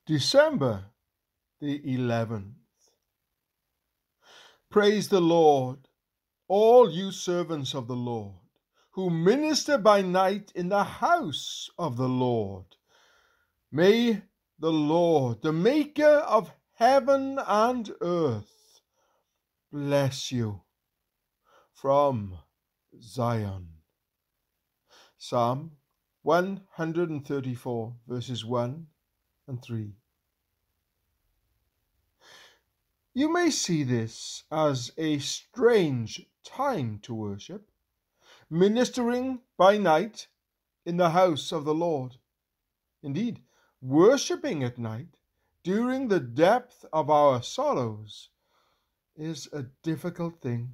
December the 11th. Praise the Lord, all you servants of the Lord, who minister by night in the house of the Lord. May the Lord, the maker of heaven and earth, bless you from Zion. Psalm 134, verses 1 and 3. You may see this as a strange time to worship, ministering by night in the house of the Lord. Indeed, worshipping at night during the depth of our sorrows is a difficult thing.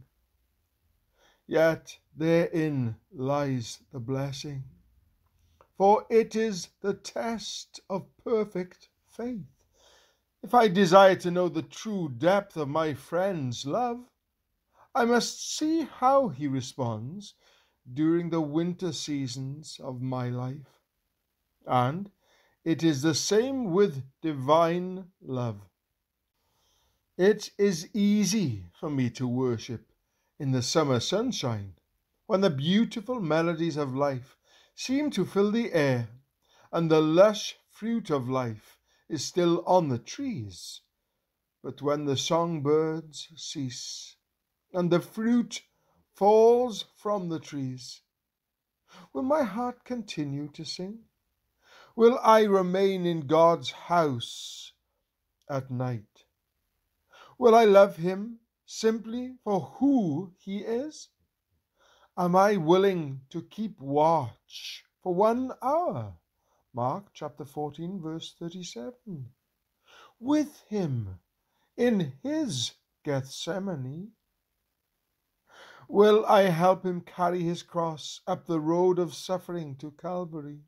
Yet therein lies the blessing, for it is the test of perfect faith. If I desire to know the true depth of my friend's love, I must see how he responds during the winter seasons of my life. And it is the same with divine love. It is easy for me to worship in the summer sunshine, when the beautiful melodies of life seem to fill the air, and the lush fruit of life is still on the trees. But when the songbirds cease, and the fruit falls from the trees, will my heart continue to sing? Will I remain in God's house at night? Will I love him simply for who he is? Am I willing to keep watch for 1 hour? Mark chapter 14, verse 37. With him in his Gethsemane. Will I help him carry his cross up the road of suffering to Calvary?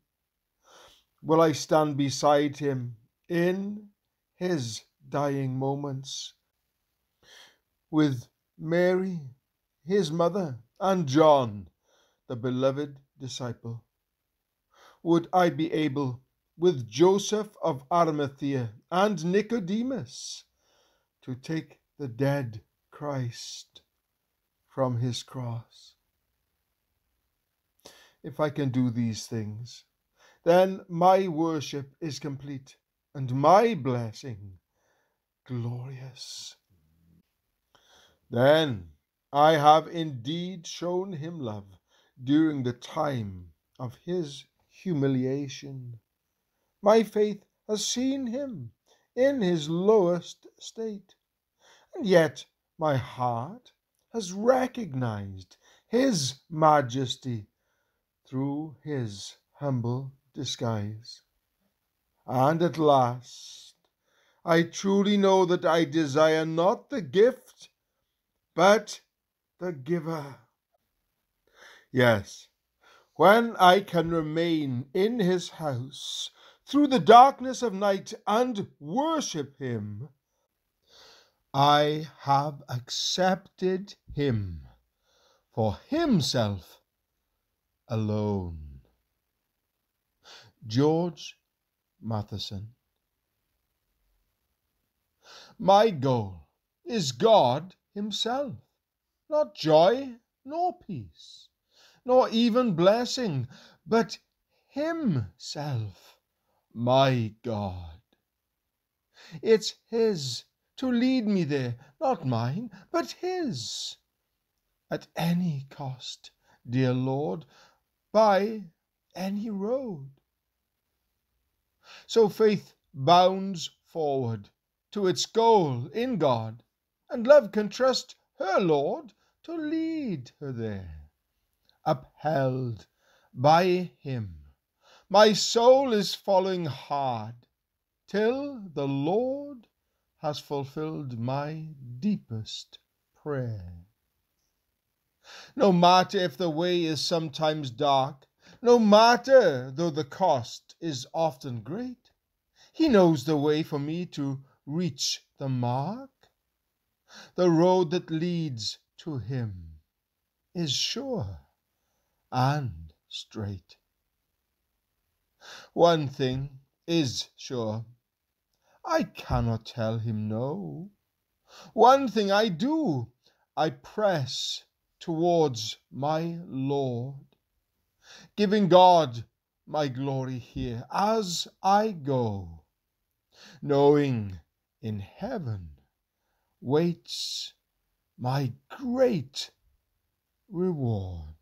Will I stand beside him in his dying moments? With Mary, his mother, and John, the beloved disciple? Would I be able, with Joseph of Arimathea and Nicodemus, to take the dead Christ from his cross? If I can do these things, then my worship is complete and my blessing glorious. Then I have indeed shown him love during the time of his humiliation. My faith has seen him in his lowest state, and yet my heart has recognized his majesty through his humble disguise. And at last I truly know that I desire not the gift, but the giver. Yes, when I can remain in his house through the darkness of night and worship him, I have accepted him for himself alone. George Matheson. My goal is God himself, not joy nor peace, nor even blessing, but himself, my God. It's his to lead me there, not mine, but his. At any cost, dear Lord, by any road. So faith bounds forward to its goal in God, and love can trust her Lord to lead her there. Upheld by him, my soul is following hard, till the Lord has fulfilled my deepest prayer. No matter if the way is sometimes dark, no matter though the cost is often great, he knows the way for me to reach the mark. The road that leads to him is sure and straight. One thing is sure, I cannot tell him no. One thing I do, I press towards my Lord, giving God my glory here as I go, knowing in heaven waits my great reward.